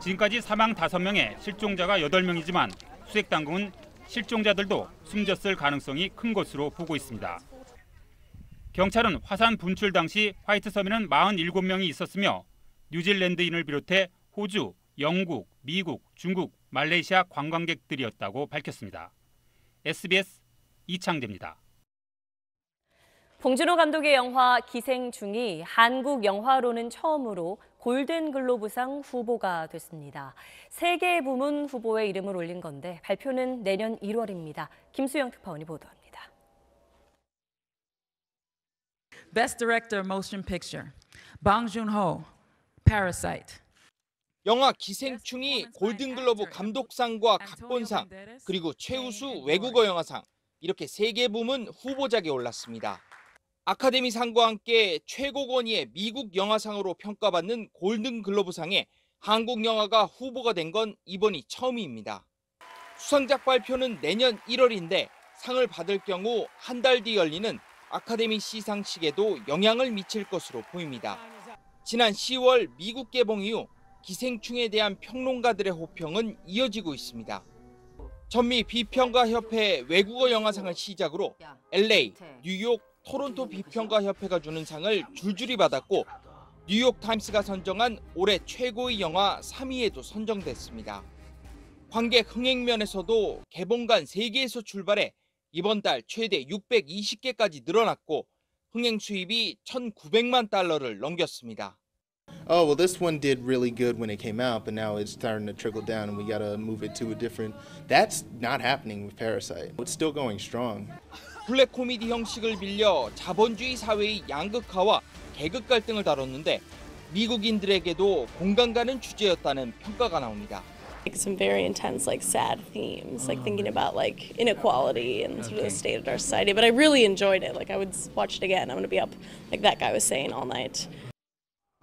지금까지 사망 5명에 실종자가 8명이지만 수색 당국은 실종자들도 숨졌을 가능성이 큰 것으로 보고 있습니다. 경찰은 화산 분출 당시 화이트섬에는 47명이 있었으며 뉴질랜드인을 비롯해 호주, 영국, 미국, 중국, 말레이시아 관광객들이었다고 밝혔습니다. SBS 이창재입니다. 봉준호 감독의 영화 기생충이 한국 영화로는 처음으로 골든글로브상 후보가 됐습니다. 3개의 부문 후보에 이름을 올린 건데 발표는 내년 1월입니다. 김수영 특파원이 보도합니다. Best Director Motion Picture, Bong Joon-ho, Parasite. 영화 기생충이 골든글로브 감독상과 각본상, 그리고 최우수 외국어 영화상 이렇게 3개 부문 후보작에 올랐습니다. 아카데미상과 함께 최고 권위의 미국 영화상으로 평가받는 골든글로브상에 한국 영화가 후보가 된 건 이번이 처음입니다. 수상작 발표는 내년 1월인데 상을 받을 경우 한 달 뒤 열리는 아카데미 시상식에도 영향을 미칠 것으로 보입니다. 지난 10월 미국 개봉 이후 기생충에 대한 평론가들의 호평은 이어지고 있습니다. 전미 비평가협회 외국어 영화상을 시작으로 LA, 뉴욕, 토론토 비평가협회가 주는 상을 줄줄이 받았고 뉴욕타임스가 선정한 올해 최고의 영화 3위에도 선정됐습니다. 관객 흥행 면에서도 개봉관 3개에서 출발해 이번 달 최대 620개까지 늘어났고 흥행 수입이 1,900만 달러를 넘겼습니다. Oh, well, this one did really good when it came out, but now it's starting to trickle down and we got to move it to a different. That's not happening with Parasite. It's still going strong. 블랙 코미디 형식을 빌려 자본주의 사회의 양극화와 계급 갈등을 다뤘는데 미국인들에게도 공감 가는 주제였다는 평가가 나옵니다. Some very intense, sad themes, thinking about inequality and sort of the state of our society. But I really enjoyed it. I would watch it again. I'm going to be up, like that guy was saying, all night.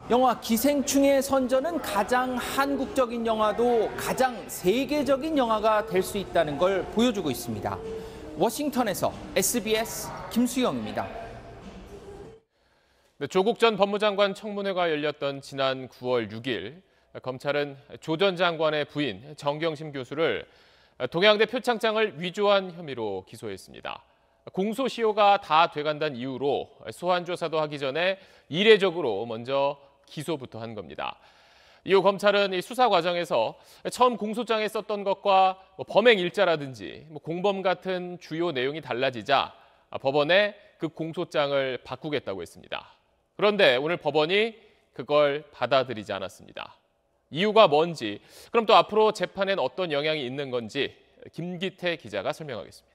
영화 기생충의 선전은 가장 한국적인 영화도 가장 세계적인 영화가 될 수 있다는 걸 보여주고 있습니다. 워싱턴에서 SBS 김수영입니다. 조국 전 법무장관 청문회가 열렸던 지난 9월 6일 검찰은 조 전 장관의 부인 정경심 교수를 동양대 표창장을 위조한 혐의로 기소했습니다. 공소시효가 다 돼간다는 이유로 소환 조사도 하기 전에 이례적으로 먼저 기소부터 한 겁니다. 이후 검찰은 이 수사 과정에서 처음 공소장에 썼던 것과 범행 일자라든지 공범 같은 주요 내용이 달라지자 법원에 그 공소장을 바꾸겠다고 했습니다. 그런데 오늘 법원이 그걸 받아들이지 않았습니다. 이유가 뭔지, 그럼 또 앞으로 재판엔 어떤 영향이 있는 건지 김기태 기자가 설명하겠습니다.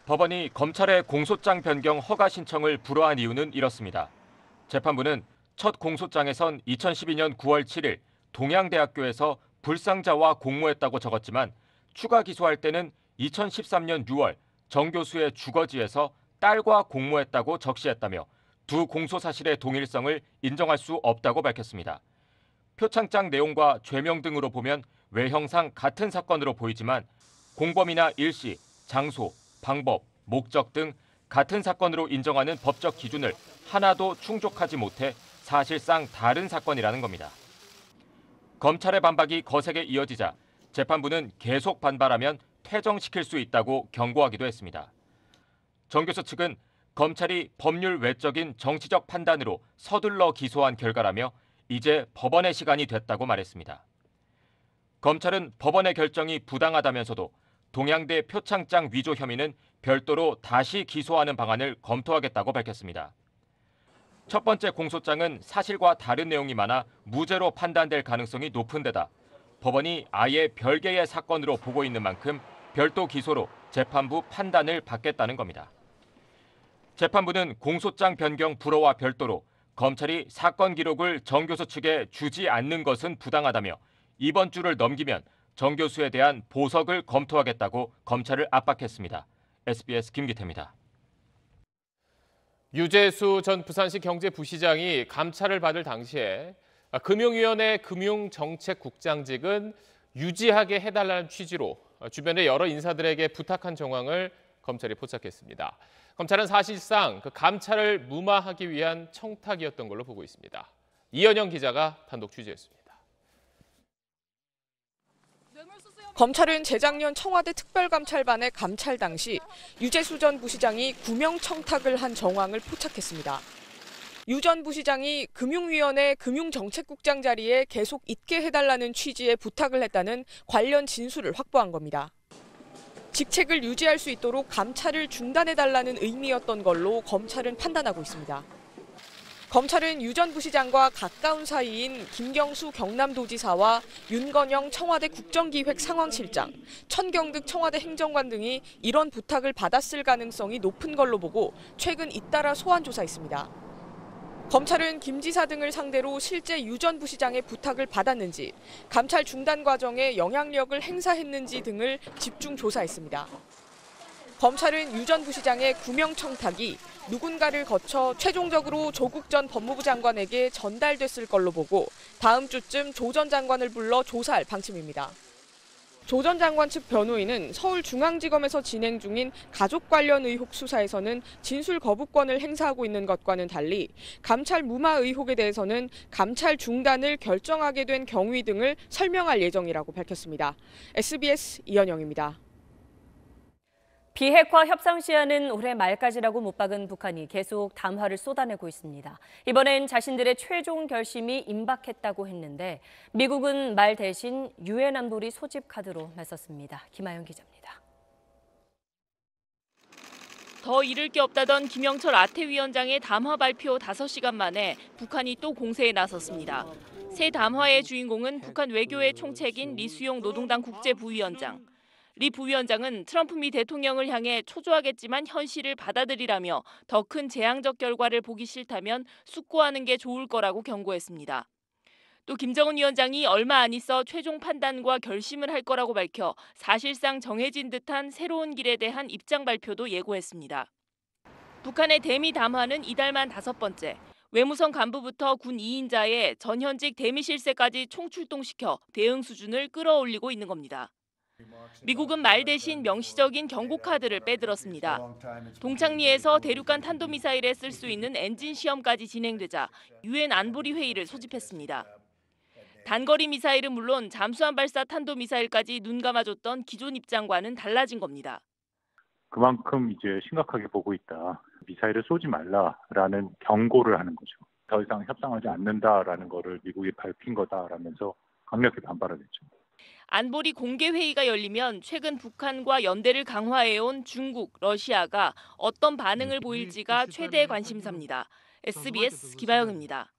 법원이 검찰의 공소장 변경 허가 신청을 불허한 이유는 이렇습니다. 재판부는 첫 공소장에선 2012년 9월 7일 동양대학교에서 불상자와 공모했다고 적었지만 추가 기소할 때는 2013년 6월 정 교수의 주거지에서 딸과 공모했다고 적시했다며 두 공소 사실의 동일성을 인정할 수 없다고 밝혔습니다. 표창장 내용과 죄명 등으로 보면 외형상 같은 사건으로 보이지만 공범이나 일시, 장소, 방법, 목적 등 같은 사건으로 인정하는 법적 기준을 하나도 충족하지 못해 사실상 다른 사건이라는 겁니다. 검찰의 반박이 거세게 이어지자 재판부는 계속 반발하면 퇴정시킬 수 있다고 경고하기도 했습니다. 정 교수 측은 검찰이 법률 외적인 정치적 판단으로 서둘러 기소한 결과라며 이제 법원의 시간이 됐다고 말했습니다. 검찰은 법원의 결정이 부당하다면서도 동양대 표창장 위조 혐의는 별도로 다시 기소하는 방안을 검토하겠다고 밝혔습니다. 첫 번째 공소장은 사실과 다른 내용이 많아 무죄로 판단될 가능성이 높은 데다 법원이 아예 별개의 사건으로 보고 있는 만큼 별도 기소로 재판부 판단을 받겠다는 겁니다. 재판부는 공소장 변경 불허와 별도로 검찰이 사건 기록을 정 교수 측에 주지 않는 것은 부당하다며 이번 주를 넘기면 정 교수에 대한 보석을 검토하겠다고 검찰을 압박했습니다. SBS 김기태입니다. 유재수 전 부산시 경제부시장이 감찰을 받을 당시에 금융위원회 금융정책국장직은 유지하게 해달라는 취지로 주변의 여러 인사들에게 부탁한 정황을 검찰이 포착했습니다. 검찰은 사실상 그 감찰을 무마하기 위한 청탁이었던 걸로 보고 있습니다. 이현영 기자가 단독 취재했습니다. 검찰은 재작년 청와대 특별감찰반의 감찰 당시 유재수 전 부시장이 구명 청탁을 한 정황을 포착했습니다. 유 전 부시장이 금융위원회 금융정책국장 자리에 계속 있게 해달라는 취지의 부탁을 했다는 관련 진술을 확보한 겁니다. 직책을 유지할 수 있도록 감찰을 중단해달라는 의미였던 걸로 검찰은 판단하고 있습니다. 검찰은 유 전 부시장과 가까운 사이인 김경수 경남도지사와 윤건영 청와대 국정기획 상황실장, 천경득 청와대 행정관 등이 이런 부탁을 받았을 가능성이 높은 걸로 보고 최근 잇따라 소환 조사했습니다. 검찰은 김 지사 등을 상대로 실제 유 전 부시장의 부탁을 받았는지, 감찰 중단 과정에 영향력을 행사했는지 등을 집중 조사했습니다. 검찰은 유 전 부시장의 구명 청탁이 누군가를 거쳐 최종적으로 조국 전 법무부 장관에게 전달됐을 걸로 보고 다음 주쯤 조 전 장관을 불러 조사할 방침입니다. 조 전 장관 측 변호인은 서울중앙지검에서 진행 중인 가족 관련 의혹 수사에서는 진술 거부권을 행사하고 있는 것과는 달리 감찰 무마 의혹에 대해서는 감찰 중단을 결정하게 된 경위 등을 설명할 예정이라고 밝혔습니다. SBS 이현영입니다. 비핵화 협상 시한은 올해 말까지라고 못 박은 북한이 계속 담화를 쏟아내고 있습니다. 이번엔 자신들의 최종 결심이 임박했다고 했는데 미국은 말 대신 유엔 안보리 소집 카드로 나섰습니다. 김아영 기자입니다. 더 잃을 게 없다던 김영철 아태위원장의 담화 발표 5시간 만에 북한이 또 공세에 나섰습니다. 새 담화의 주인공은 북한 외교의 총책인 리수용 노동당 국제부위원장. 리 부위원장은 트럼프 미 대통령을 향해 초조하겠지만 현실을 받아들이라며 더 큰 재앙적 결과를 보기 싫다면 숙고하는 게 좋을 거라고 경고했습니다. 또 김정은 위원장이 얼마 안 있어 최종 판단과 결심을 할 거라고 밝혀 사실상 정해진 듯한 새로운 길에 대한 입장 발표도 예고했습니다. 북한의 대미 담화는 이달 만 5번째, 외무성 간부부터 군 2인자의 전현직 대미 실세까지 총출동시켜 대응 수준을 끌어올리고 있는 겁니다. 미국은 말 대신 명시적인 경고 카드를 빼들었습니다. 동창리에서 대륙간 탄도미사일에 쓸 수 있는 엔진 시험까지 진행되자 유엔 안보리 회의를 소집했습니다. 단거리 미사일은 물론 잠수함 발사 탄도미사일까지 눈 감아줬던 기존 입장과는 달라진 겁니다. 그만큼 이제 심각하게 보고 있다. 미사일을 쏘지 말라라는 경고를 하는 거죠. 더 이상 협상하지 않는다라는 거를 미국이 밝힌 거다라면서 강력히 반발을 했죠. 안보리 공개 회의가 열리면 최근 북한과 연대를 강화해온 중국, 러시아가 어떤 반응을 보일지가 최대 관심사입니다. SBS 김아영입니다.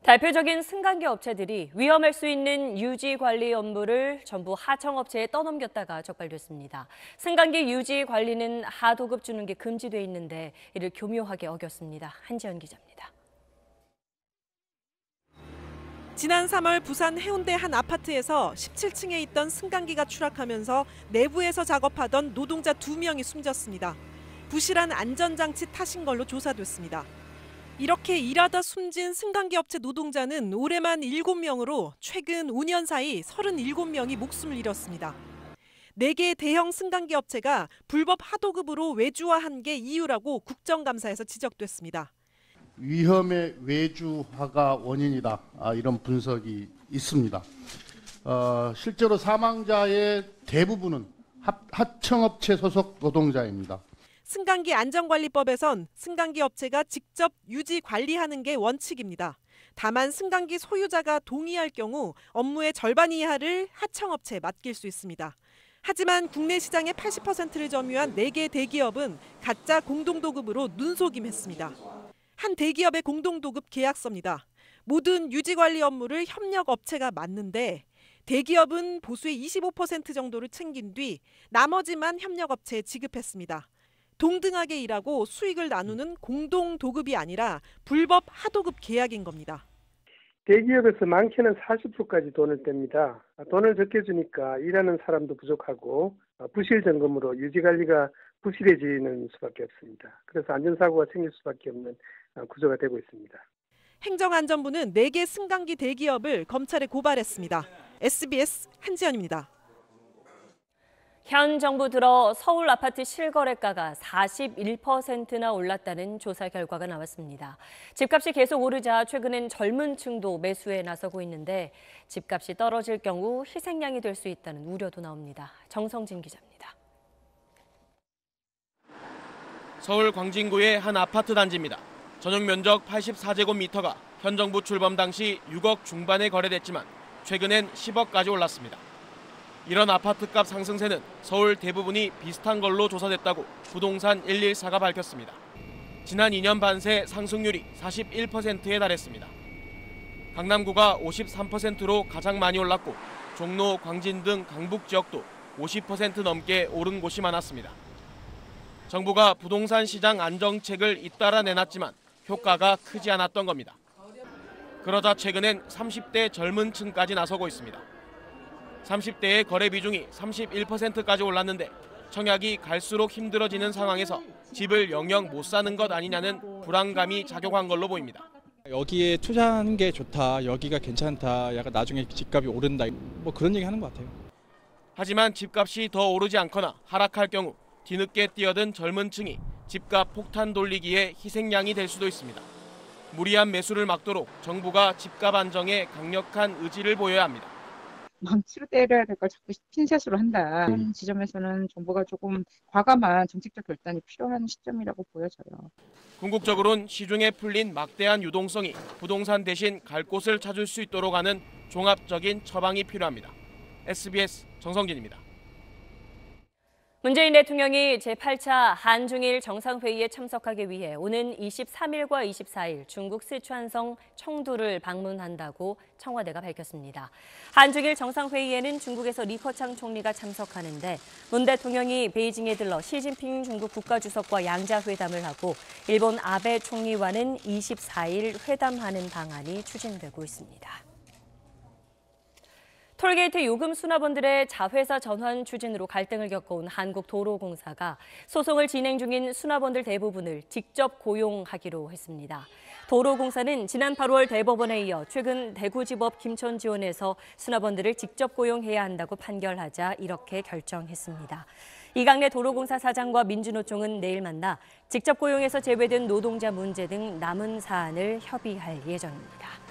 대표적인 승강기 업체들이 위험할 수 있는 유지 관리 업무를 전부 하청업체에 떠넘겼다가 적발됐습니다. 승강기 유지 관리는 하도급 주는 게 금지돼 있는데 이를 교묘하게 어겼습니다. 한지연 기자입니다. 지난 3월 부산 해운대 한 아파트에서 17층에 있던 승강기가 추락하면서 내부에서 작업하던 노동자 2명이 숨졌습니다. 부실한 안전장치 탓인 걸로 조사됐습니다. 이렇게 일하다 숨진 승강기 업체 노동자는 올해만 7명으로 최근 5년 사이 37명이 목숨을 잃었습니다. 4개의 대형 승강기 업체가 불법 하도급으로 외주화한 게 이유라고 국정감사에서 지적됐습니다. 위험의 외주화가 원인이다. 이런 분석이 있습니다. 실제로 사망자의 대부분은 하청업체 소속 노동자입니다. 승강기 안전관리법에선 승강기 업체가 직접 유지 관리하는 게 원칙입니다. 다만 승강기 소유자가 동의할 경우 업무의 절반 이하를 하청업체에 맡길 수 있습니다. 하지만 국내 시장의 80%를 점유한 4개 대기업은 가짜 공동도급으로 눈속임했습니다. 한 대기업의 공동도급 계약서입니다. 모든 유지관리 업무를 협력업체가 맡는데 대기업은 보수의 25% 정도를 챙긴 뒤 나머지만 협력업체에 지급했습니다. 동등하게 일하고 수익을 나누는 공동도급이 아니라 불법 하도급 계약인 겁니다. 대기업에서 많게는 40%까지 돈을 뗍니다. 돈을 적게 주니까 일하는 사람도 부족하고 부실 점검으로 유지관리가 부실해지는 수밖에 없습니다. 그래서 안전사고가 생길 수밖에 없는 구조가 되고 있습니다. 행정안전부는 4개 승강기 대기업을 검찰에 고발했습니다. SBS 한지연입니다. 현 정부 들어 서울 아파트 실거래가가 41%나 올랐다는 조사 결과가 나왔습니다. 집값이 계속 오르자 최근엔 젊은 층도 매수에 나서고 있는데 집값이 떨어질 경우 희생양이 될 수 있다는 우려도 나옵니다. 정성진 기자입니다. 서울 광진구의 한 아파트 단지입니다. 전용 면적 84제곱미터가 현 정부 출범 당시 6억 중반에 거래됐지만 최근엔 10억까지 올랐습니다. 이런 아파트값 상승세는 서울 대부분이 비슷한 걸로 조사됐다고 부동산 114가 밝혔습니다. 지난 2년 반 새 상승률이 41%에 달했습니다. 강남구가 53%로 가장 많이 올랐고 종로, 광진 등 강북 지역도 50% 넘게 오른 곳이 많았습니다. 정부가 부동산 시장 안정책을 잇따라 내놨지만 효과가 크지 않았던 겁니다. 그러자 최근엔 30대 젊은 층까지 나서고 있습니다. 30대의 거래 비중이 31%까지 올랐는데 청약이 갈수록 힘들어지는 상황에서 집을 영영 못 사는 것 아니냐는 불안감이 작용한 걸로 보입니다. 여기에 투자하는 게 좋다, 여기가 괜찮다, 약간 나중에 집값이 오른다, 뭐 그런 얘기 하는 것 같아요. 하지만 집값이 더 오르지 않거나 하락할 경우 뒤늦게 뛰어든 젊은 층이 집값 폭탄 돌리기에 희생양이 될 수도 있습니다. 무리한 매수를 막도록 정부가 집값 안정에 강력한 의지를 보여야 합니다. 망치로 때려야 될 걸 자꾸 핀셋으로 한다. 하는 지점에서는 정부가 조금 과감한 정책적 결단이 필요한 시점이라고 보여져요. 궁극적으로는 시중에 풀린 막대한 유동성이 부동산 대신 갈 곳을 찾을 수 있도록 하는 종합적인 처방이 필요합니다. SBS 정성진입니다. 문재인 대통령이 제8차 한중일 정상회의에 참석하기 위해 오는 23일과 24일 중국 스촨성 청두를 방문한다고 청와대가 밝혔습니다. 한중일 정상회의에는 중국에서 리커창 총리가 참석하는데 문 대통령이 베이징에 들러 시진핑 중국 국가주석과 양자회담을 하고 일본 아베 총리와는 24일 회담하는 방안이 추진되고 있습니다. 톨게이트 요금 수납원들의 자회사 전환 추진으로 갈등을 겪어온 한국도로공사가 소송을 진행 중인 수납원들 대부분을 직접 고용하기로 했습니다. 도로공사는 지난 8월 대법원에 이어 최근 대구지법 김천지원에서 수납원들을 직접 고용해야 한다고 판결하자 이렇게 결정했습니다. 이강래 도로공사 사장과 민주노총은 내일 만나 직접 고용에서 제외된 노동자 문제 등 남은 사안을 협의할 예정입니다.